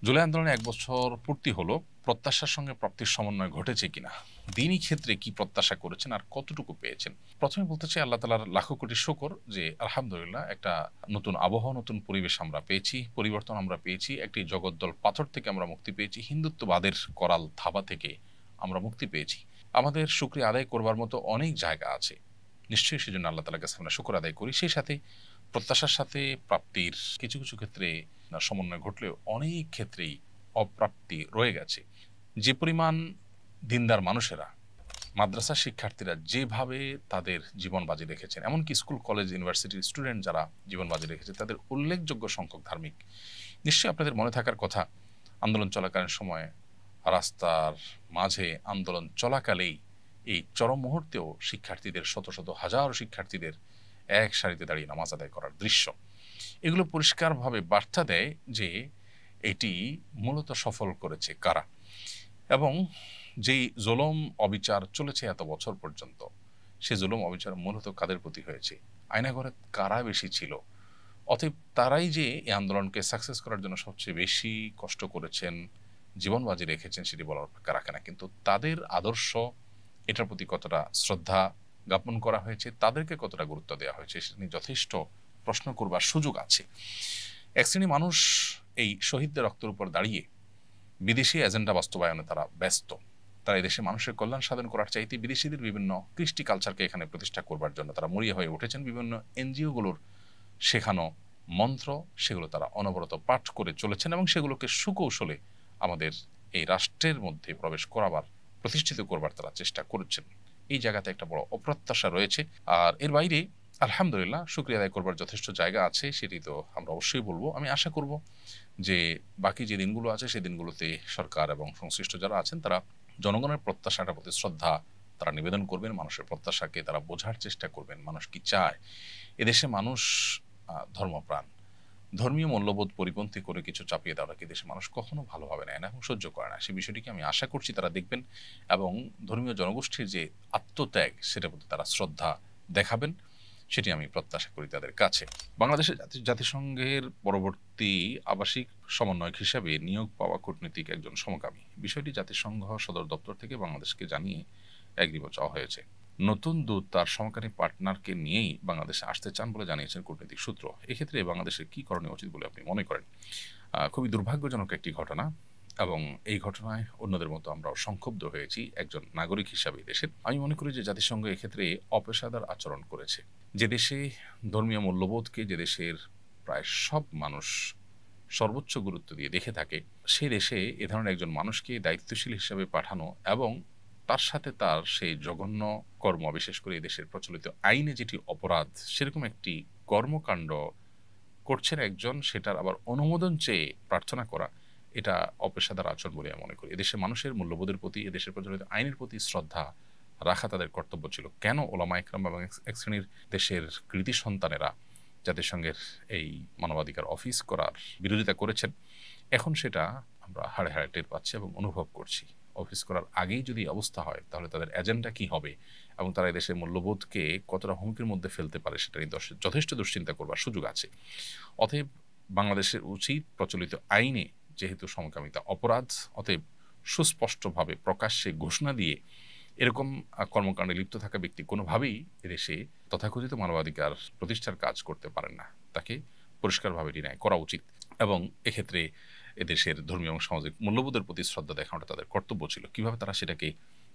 জুলাই আন্দোলনে ১ বছর পূর্তি হলো। প্রত্যাশার সঙ্গে প্রাপ্তির সমন্বয় ঘটেছে কিনা? দিনই ক্ষেত্রে কি প্রত্যাশা করেছেন আর কতটুকু পেয়েছেন? প্রথমে বলতে চাই আল্লাহ তাআলার লাখো কোটি শুকর যে আলহামদুলিল্লাহ একটা নতুন আবহাওয়া, নতুন পরিবেশ আমরা পেয়েছি, পরিবর্তন আমরা পেয়েছি। একটি জগদ্দল পাথর থেকে আমরা মুক্তি পেয়েছি। হিন্দুত্ববাদের করাল থাবা থেকে আমরা মুক্তি পেয়েছি। আমাদের শুকরিয়া আদায় করবার মতো অনেক জায়গা আছে। নিশ্চয়ই সেজন্য আল্লাহ তাআলার কাছে আমরা শুকর আদায় করি। সেই সাথে প্রত্যাশার সাথে প্রাপ্তির কিছু ক্ষেত্রে সমন্বয় ঘটলেও অনেক ক্ষেত্রেই অপ্রাপ্তি রয়ে গেছে। যে পরিমাণ দিনদার মানুষেরা, মাদ্রাসা শিক্ষার্থীরা যেভাবে তাদের জীবন বাজি রেখেছেন, এমনকি স্কুল, কলেজ, ইউনিভার্সিটির স্টুডেন্ট যারা জীবন বাজি রেখেছে, তাদের উল্লেখযোগ্য সংখ্যক ধার্মিক। নিশ্চয়ই আপনাদের মনে থাকার কথা, আন্দোলন চলাকালীন সময়ে রাস্তার মাঝে আন্দোলন চলাকালেই এই চরম মুহূর্তেও শিক্ষার্থীদের শত শত হাজারো শিক্ষার্থীদের এক সারিতে দাঁড়িয়ে নামাজ আদায় করার দৃশ্য। এগুলো পরিষ্কারভাবে বার্তা দেয় যে এটি মূলত সফল করেছে কারা, এবং যেই জুলুম অবিচার চলেছে এত বছর পর্যন্ত, সে জুলুম অবিচার মূলত কাদের প্রতি হয়েছে? আয়নাঘরে কারা বেশি ছিল? অতএব তারাই যে এই আন্দোলনকে সাকসেস করার জন্য সবচেয়ে বেশি কষ্ট করেছেন, জীবন বাজি রেখেছেন, সেটি বলার অপেক্ষা রাখে না। কিন্তু তাদের আদর্শ, এটার প্রতি কতটা শ্রদ্ধা জ্ঞাপন করা হয়েছে, তাদেরকে কতটা গুরুত্ব দেওয়া হয়েছে, সেটা নিয়ে যথেষ্ট প্রশ্ন করবার সুযোগ আছে। এক শ্রেণী মানুষ এই শহীদদের রক্তের উপর দাঁড়িয়ে বিদেশি এজেন্ডা বাস্তবায়নে তারা ব্যস্ত। তারা এদেশে মানুষের কল্যাণ সাধন করার চাইতে বিদেশিদের বিভিন্ন কৃষ্টি কালচারকে এখানে প্রতিষ্ঠা করবার জন্য তারা মরিয়া হয়ে উঠেছেন। বিভিন্ন এনজিওগুলোর শেখানো মন্ত্র, সেগুলো তারা অনবরত পাঠ করে চলেছেন এবং সেগুলোকে সুকৌশলে আমাদের এই রাষ্ট্রের মধ্যে প্রবেশ করাবার, প্রতিষ্ঠিত করবার তারা চেষ্টা করছেন। এই জায়গাতে একটা বড় অপ্রত্যাশা রয়েছে। আর এর বাইরে আলহামদুলিল্লাহ শুকরিয়া আদায় করবার যথেষ্ট জায়গা আছে, সেটি তো আমরা অবশ্যই বলবো। আমি আশা করব যে বাকি যে দিনগুলো আছে সেই দিনগুলোতে সরকার এবং সংশ্লিষ্ট যারা আছেন তারা জনগণের প্রত্যাশাটার প্রতি শ্রদ্ধা তারা নিবেদন করবেন, মানুষের প্রত্যাশাকে তারা বোঝার চেষ্টা করবেন, মানুষ কি চায়। এদেশে মানুষ ধর্মপ্রাণ। ধর্মীয় মূল্যবোধ পরিপন্থী করে কিছু চাপিয়ে দেওয়াকে দেশের মানুষ কখনো ভালোভাবে নেয় না এবং সহ্য করে না। সেই বিষয়টিকে আমি আশা করছি তারা দেখবেন এবং ধর্মীয় জনগোষ্ঠীর যে আত্মত্যাগ, সেটার প্রতি তারা শ্রদ্ধা দেখাবেন, সেটি আমি প্রত্যাশা করি তাদের কাছে। বাংলাদেশের জাতিসংঘের পরবর্তী আবাসিক সমন্বয়ক হিসেবে নিয়োগ পাওয়া কূটনীতিক একজন সমকামী, বিষয়টি জাতিসংঘ সদর দপ্তর থেকে বাংলাদেশকে জানিয়ে এগ্রিমেন্ট চাওয়া হয়েছে। নতুন দূত তার সমকামী পার্টনারকে নিয়েই বাংলাদেশে আসতে চান বলে জানিয়েছেন কূটনৈতিক সূত্র। এক্ষেত্রে বাংলাদেশের কি করণীয় উচিত বলে আপনি মনে করেন? খুবই দুর্ভাগ্যজনক একটি ঘটনা এবং এই ঘটনায় অন্যদের মতো আমরাও সংক্ষুব্ধ হয়েছি একজন নাগরিক হিসাবে দেশের। আমি মনে করি যে জাতিসংঘ এক্ষেত্রে অপেশাদার আচরণ করেছে। যে দেশে ধর্মীয় মূল্যবোধকে, যে দেশের প্রায় সব মানুষ সর্বোচ্চ গুরুত্ব দিয়ে দেখে থাকে, সেই দেশে এ ধরনের একজন মানুষকে দায়িত্বশীল হিসাবে পাঠানো এবং তার সাথে তার সেই জঘন্য কর্ম, বিশেষ করে এই দেশের প্রচলিত আইনে যেটি অপরাধ, সেরকম একটি কর্মকাণ্ড করছেন একজন, সেটার আবার অনুমোদন চেয়ে প্রার্থনা করা, এটা অপেশাদার আচরণ বলে আমি মনে করি। এদেশের মানুষের মূল্যবোধের প্রতি, এদেশের প্রচলিত আইনের প্রতি শ্রদ্ধা রাখা তাদের কর্তব্য ছিল। কেন ওলামা ইকরাম এবং এক শ্রেণীর দেশের কৃতি সন্তানেরা জাতিসংঘের এই মানবাধিকার অফিস করার বিরোধিতা করেছেন, এখন সেটা আমরা হাড়ে হাড়ে টের পাচ্ছি এবং অনুভব করছি। অফিস করার আগেই যদি অবস্থা হয়, তাহলে তাদের এজেন্ডা কি হবে এবং তারা এদেশের মূল্যবোধকে কতটা হুমকির মধ্যে ফেলতে পারে, সেটা নিয়ে যথেষ্ট দুশ্চিন্তা করবার সুযোগ আছে। অতএব বাংলাদেশের উচিত প্রচলিত আইনে যেহেতু সমকামিতা অপরাধ, অতএব সুস্পষ্টভাবে প্রকাশ্যে ঘোষণা দিয়ে এরকম কর্মকাণ্ডে লিপ্ত থাকা ব্যক্তি কোনোভাবেই এদেশে তথাকথিত মানবাধিকার প্রতিষ্ঠার কাজ করতে পারেন না। তাকে পরিষ্কারভাবে ডিনাই করা উচিত এবং এক্ষেত্রে এদেশের ধর্মীয় এবং সামাজিক মূল্যবোধের প্রতি শ্রদ্ধা দেখানোটা তাদের কর্তব্য ছিল। কিভাবে তারা সেটাকে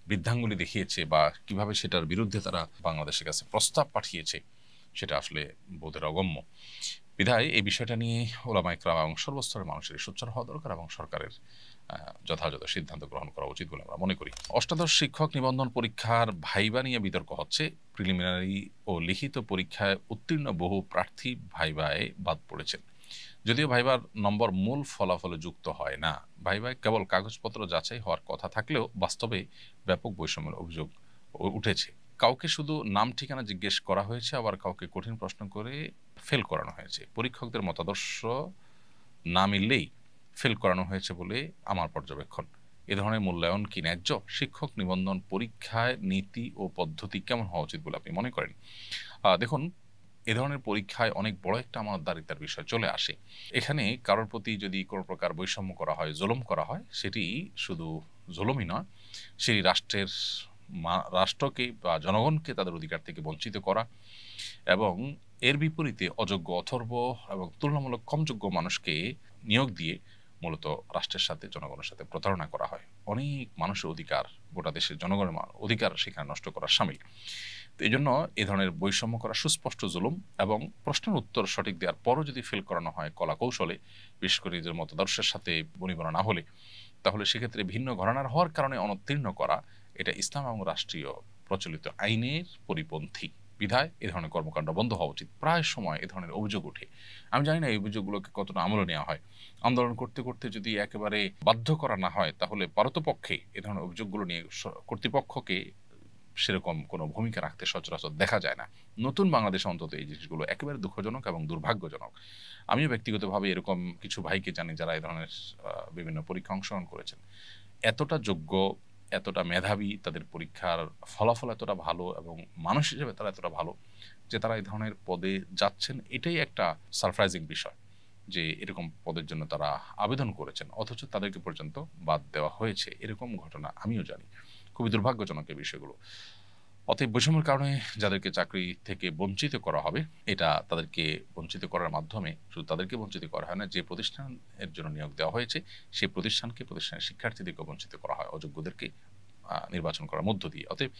বৃদ্ধাঙ্গুলি দেখিয়েছে বা কিভাবে সেটার বিরুদ্ধে তারা বাংলাদেশের কাছে প্রস্তাব পাঠিয়েছে, সেটা আসলে বোধের অগম্য। বিধায় এই বিষয়টা নিয়ে ওলামা ইকরাম এবং সর্বস্তরের মানুষের সোচ্চার হওয়া দরকার এবং সরকারের যথাযথ সিদ্ধান্ত গ্রহণ করা উচিত বলে আমরা মনে করি। অষ্টাদশ শিক্ষক নিবন্ধন পরীক্ষার ভাইবা নিয়ে বিতর্ক হচ্ছে। প্রিলিমিনারি ও লিখিত পরীক্ষায় উত্তীর্ণ বহু প্রার্থী ভাইবায় বাদ পড়েছেন। যদিও ভাইবার নম্বর মূল ফলাফলে যুক্ত হয় না, ভাইবায় কেবল কাগজপত্র যাচাই হওয়ার কথা থাকলেও বাস্তবে ব্যাপক বৈষম্যের অভিযোগ উঠেছে। কাউকে শুধু নাম ঠিকানা জিজ্ঞেস করা হয়েছে, আবার কাউকে কঠিন প্রশ্ন করে ফেল করানো হয়েছে। পরীক্ষকদের মতাদর্শ না মিললেই ফেল করানো হয়েছে বলে আমার পর্যবেক্ষণ। এ ধরনের মূল্যায়ন কি ন্যায্য? শিক্ষক নিবন্ধন পরীক্ষায় নীতি ও পদ্ধতি কেমন হওয়া উচিত বলে আপনি মনে করেন? দেখুন, এ ধরনের পরীক্ষায় অনেক বড় একটা আমানতদারিতার বিষয় চলে আসে। এখানে কারোর প্রতি যদি কোনো প্রকার বৈষম্য করা হয়, জুলুম করা হয়, সেটি শুধু জুলুমই নয়, সেই রাষ্ট্রকে বা জনগণকে তাদের অধিকার থেকে বঞ্চিত করা, এবং এর বিপরীতে অযোগ্য, অথর্ব এবং তুলনামূলক কম যোগ্য মানুষকে নিয়োগ দিয়ে মূলত রাষ্ট্রের সাথে, জনগণের সাথে প্রতারণা করা হয়। অনেক মানুষের অধিকার, গোটা দেশের জনগণের অধিকার সেখানে নষ্ট করা শামিল। তো এই জন্য এ ধরনের বৈষম্য করা সুস্পষ্ট জুলুম, এবং প্রশ্নের উত্তর সঠিক দেওয়ার পরও যদি ফেল করানো হয় কলা কৌশলে, বিশেষ করে নিজের মতাদর্শের সাথে বনিবনা না হলে, তাহলে সেক্ষেত্রে ভিন্ন ঘরানার হওয়ার কারণে অনুত্তীর্ণ করা, এটা ইসলাম এবং রাষ্ট্রীয় প্রচলিত আইনের পরিপন্থী। বিধায় এ ধরনের কর্মকাণ্ড বন্ধ হওয়া উচিত। প্রায় সময় এ ধরনের অভিযোগ ওঠে। আমি জানি না এই অভিযোগগুলোকে কতটা আমলে নেওয়া হয়। আন্দোলন করতে করতে যদি একেবারে বাধ্য করা না হয়, তাহলে পারতপক্ষে এ ধরনের অভিযোগগুলো নিয়ে কর্তৃপক্ষকে সেরকম কোনো ভূমিকা রাখতে সচরাচর দেখা যায় না। নতুন বাংলাদেশে অন্তত এই জিনিসগুলো একেবারে দুঃখজনক এবং দুর্ভাগ্যজনক। আমিও ব্যক্তিগতভাবে এরকম কিছু ভাইকে জানি যারা এই ধরনের বিভিন্ন পরীক্ষা অংশগ্রহণ করেছেন। এতটা যোগ্য, এতটা মেধাবী, তাদের পরীক্ষার ফলাফল এতটা ভালো, এবং মানুষ হিসেবে তারা এতটা ভালো যে তারা এই ধরনের পদে যাচ্ছেন। এটাই একটা সারপ্রাইজিং বিষয় যে এরকম পদের জন্য তারা আবেদন করেছেন, অথচ তাদেরকে পর্যন্ত বাদ দেওয়া হয়েছে। এরকম ঘটনা আমিও জানি। খুবই দুর্ভাগ্যজনক এই বিষয়গুলো। অতএব বৈষম্যের কারণে যাদেরকে চাকরি থেকে বঞ্চিত করা হবে, এটা তাদেরকে বঞ্চিত করার মাধ্যমে শুধু তাদেরকে বঞ্চিত করা হয় না, যে প্রতিষ্ঠানের জন্য নিয়োগ দেওয়া হয়েছে সেই প্রতিষ্ঠানের শিক্ষার্থীদেরকে বঞ্চিত করা হয়, অযোগ্যদেরকে নির্বাচন করার মধ্য দিয়ে। অতএব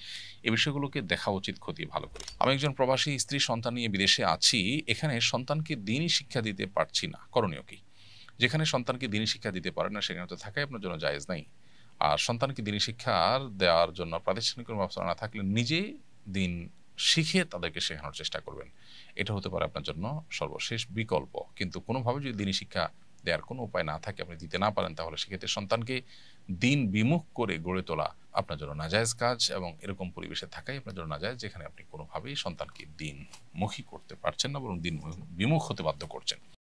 এই বিষয়গুলোকে দেখা উচিত খতিয়ে ভালো করে। আমি একজন প্রবাসী, স্ত্রী, সন্তান নিয়ে বিদেশে আছি। এখানে সন্তানকে দ্বীনি শিক্ষা দিতে পারছি না, করণীয় কি? যেখানে সন্তানকে দ্বীনি শিক্ষা দিতে পারেন না, সেখানে তো থাকাই আপনার জন্য জায়েজ নাই। আর সন্তানকে দ্বীনি শিক্ষার দেওয়ার জন্য প্রাতিষ্ঠানিক কোনো ব্যবস্থা না থাকলে নিজে দিন শিখে তাদেরকে শেখানোর চেষ্টা করবেন। এটা হতে পারে আপনার জন্য সর্বশেষ বিকল্প। কিন্তু কোনোভাবে যদি দ্বীনি শিক্ষা দেওয়ার কোনো উপায় না থাকে, আপনি দিতে না পারেন, তাহলে সেক্ষেত্রে সন্তানকে দিন বিমুখ করে গড়ে তোলা আপনার জন্য নাজায়েজ কাজ, এবং এরকম পরিবেশে থাকাই আপনার জন্য নাজায়েজ যেখানে আপনি কোনোভাবেই সন্তানকে দিনমুখী করতে পারছেন না, বরং দিন বিমুখ হতে বাধ্য করছেন।